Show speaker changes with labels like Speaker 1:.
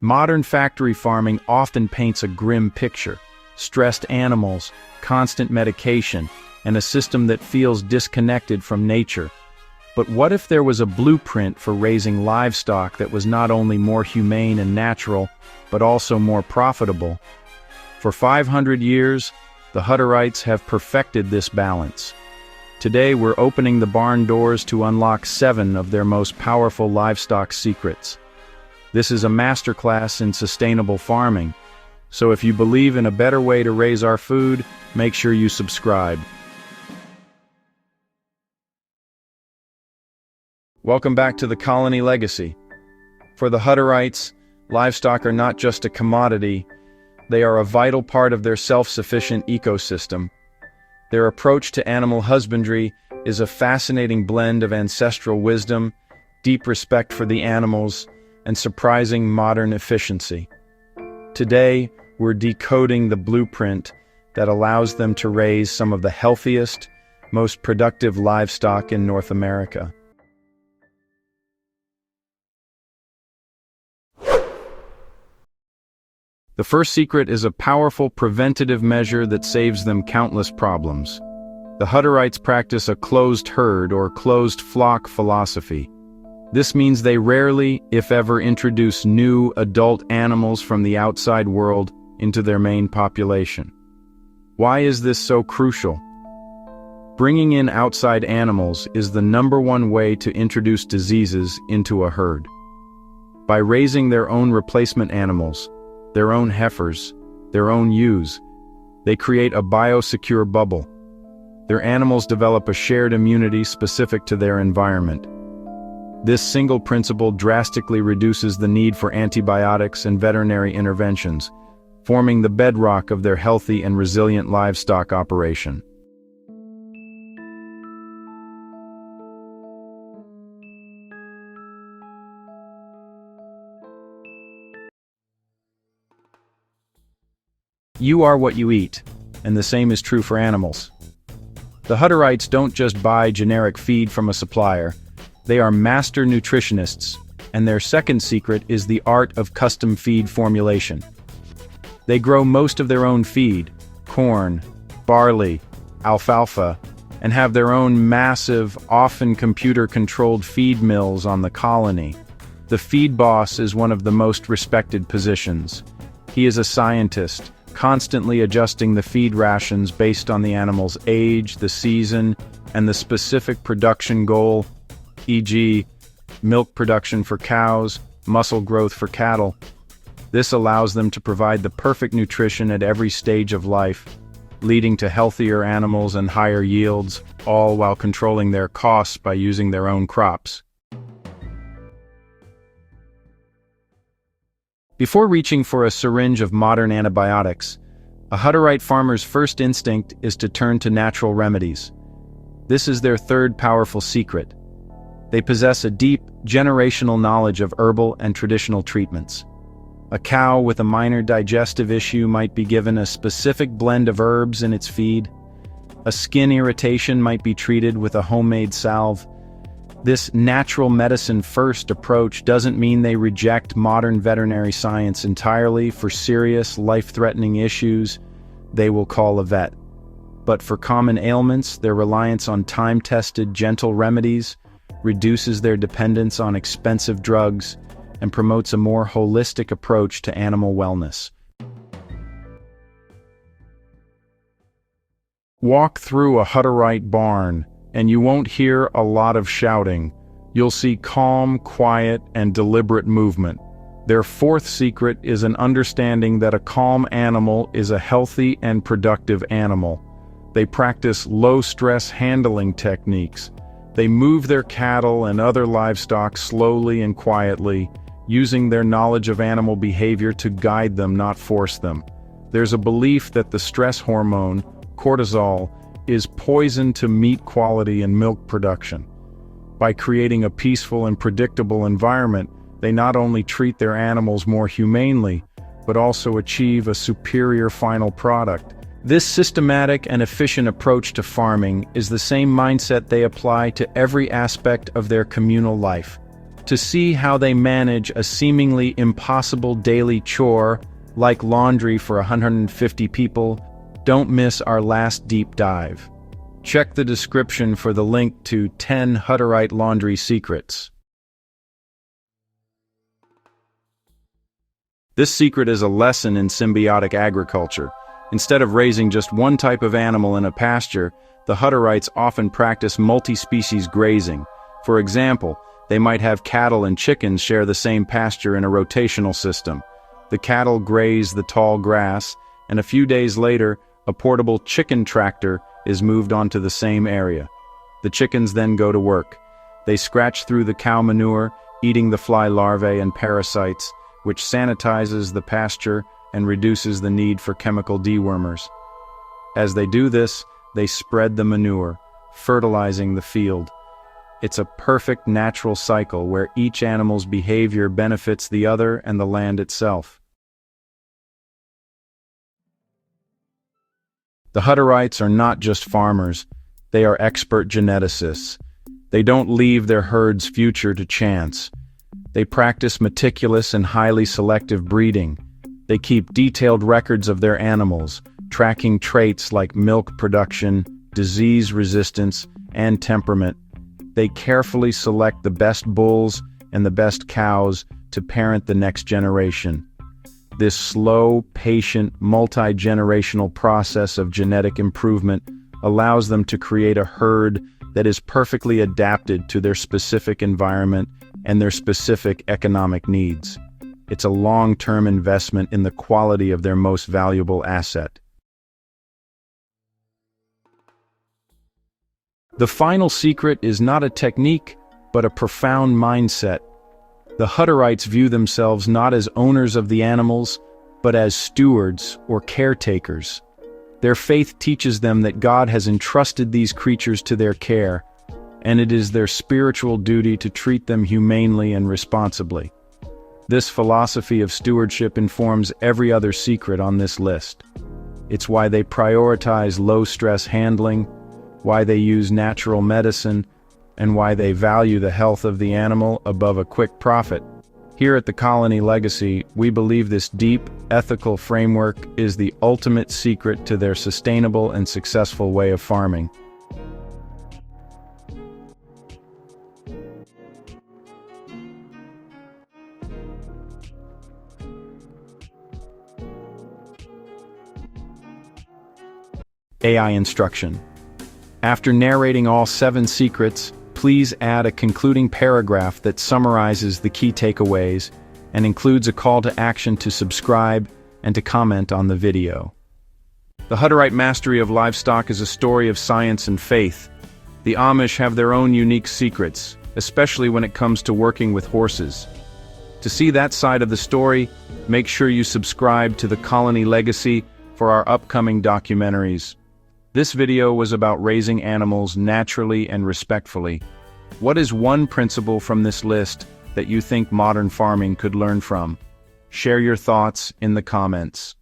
Speaker 1: Modern factory farming often paints a grim picture: stressed animals, constant medication, and a system that feels disconnected from nature. But what if there was a blueprint for raising livestock that was not only more humane and natural, but also more profitable? For 500 years, the Hutterites have perfected this balance. Today, we're opening the barn doors to unlock 7 of their most powerful livestock secrets. This is a masterclass in sustainable farming, so if you believe in a better way to raise our food, make sure you subscribe. Welcome back to the Colony Legacy. For the Hutterites, livestock are not just a commodity, they are a vital part of their self-sufficient ecosystem. Their approach to animal husbandry is a fascinating blend of ancestral wisdom, deep respect for the animals, and surprising modern efficiency. Today, we're decoding the blueprint that allows them to raise some of the healthiest, most productive livestock in North America. The first secret is a powerful preventative measure that saves them countless problems. The Hutterites practice a closed herd or closed flock philosophy. This means they rarely, if ever, introduce new adult animals from the outside world into their main population. Why is this so crucial? Bringing in outside animals is the #1 way to introduce diseases into a herd. By raising their own replacement animals, their own heifers, their own ewes, they create a biosecure bubble. Their animals develop a shared immunity specific to their environment. This single principle drastically reduces the need for antibiotics and veterinary interventions, forming the bedrock of their healthy and resilient livestock operation. You are what you eat, and the same is true for animals. The Hutterites don't just buy generic feed from a supplier, they are master nutritionists, and their second secret is the art of custom feed formulation. They grow most of their own feed, corn, barley, alfalfa, and have their own massive, often computer-controlled feed mills on the colony. The feed boss is one of the most respected positions. He is a scientist, constantly adjusting the feed rations based on the animal's age, the season, and the specific production goal, e.g., milk production for cows, muscle growth for cattle. This allows them to provide the perfect nutrition at every stage of life, leading to healthier animals and higher yields, all while controlling their costs by using their own crops. Before reaching for a syringe of modern antibiotics, a Hutterite farmer's first instinct is to turn to natural remedies. This is their third powerful secret. They possess a deep, generational knowledge of herbal and traditional treatments. A cow with a minor digestive issue might be given a specific blend of herbs in its feed. A skin irritation might be treated with a homemade salve. This natural medicine-first approach doesn't mean they reject modern veterinary science entirely. For serious, life-threatening issues, they will call a vet. But for common ailments, their reliance on time-tested, gentle remedies reduces their dependence on expensive drugs and promotes a more holistic approach to animal wellness. Walk through a Hutterite barn, and you won't hear a lot of shouting. You'll see calm, quiet, and deliberate movement. Their fourth secret is an understanding that a calm animal is a healthy and productive animal. They practice low-stress handling techniques. They move their cattle and other livestock slowly and quietly, using their knowledge of animal behavior to guide them, not force them. There's a belief that the stress hormone, cortisol, is poison to meat quality and milk production. By creating a peaceful and predictable environment, they not only treat their animals more humanely, but also achieve a superior final product. This systematic and efficient approach to farming is the same mindset they apply to every aspect of their communal life. To see how they manage a seemingly impossible daily chore like laundry for 150 people, don't miss our last deep dive. Check the description for the link to 10 Hutterite laundry secrets. This secret is a lesson in symbiotic agriculture. Instead of raising just one type of animal in a pasture, the Hutterites often practice multi-species grazing. For example, they might have cattle and chickens share the same pasture in a rotational system. The cattle graze the tall grass, and a few days later, a portable chicken tractor is moved onto the same area. The chickens then go to work. They scratch through the cow manure, eating the fly larvae and parasites, which sanitizes the pasture and reduces the need for chemical dewormers. As they do this, they spread the manure, fertilizing the field. It's a perfect natural cycle where each animal's behavior benefits the other and the land itself. The Hutterites are not just farmers, they are expert geneticists. They don't leave their herd's future to chance. They practice meticulous and highly selective breeding. They keep detailed records of their animals, tracking traits like milk production, disease resistance, and temperament. They carefully select the best bulls and the best cows to parent the next generation. This slow, patient, multi-generational process of genetic improvement allows them to create a herd that is perfectly adapted to their specific environment and their specific economic needs. It's a long-term investment in the quality of their most valuable asset. The final secret is not a technique, but a profound mindset. The Hutterites view themselves not as owners of the animals, but as stewards or caretakers. Their faith teaches them that God has entrusted these creatures to their care, and it is their spiritual duty to treat them humanely and responsibly. This philosophy of stewardship informs every other secret on this list. It's why they prioritize low-stress handling, why they use natural medicine, and why they value the health of the animal above a quick profit. Here at the Colony Legacy, we believe this deep, ethical framework is the ultimate secret to their sustainable and successful way of farming. AI instruction. After narrating all 7 secrets, please add a concluding paragraph that summarizes the key takeaways and includes a call to action to subscribe and to comment on the video. The Hutterite mastery of livestock is a story of science and faith. The Amish have their own unique secrets, especially when it comes to working with horses. To see that side of the story, make sure you subscribe to the Colony Legacy for our upcoming documentaries. This video was about raising animals naturally and respectfully. What is one principle from this list that you think modern farming could learn from? Share your thoughts in the comments.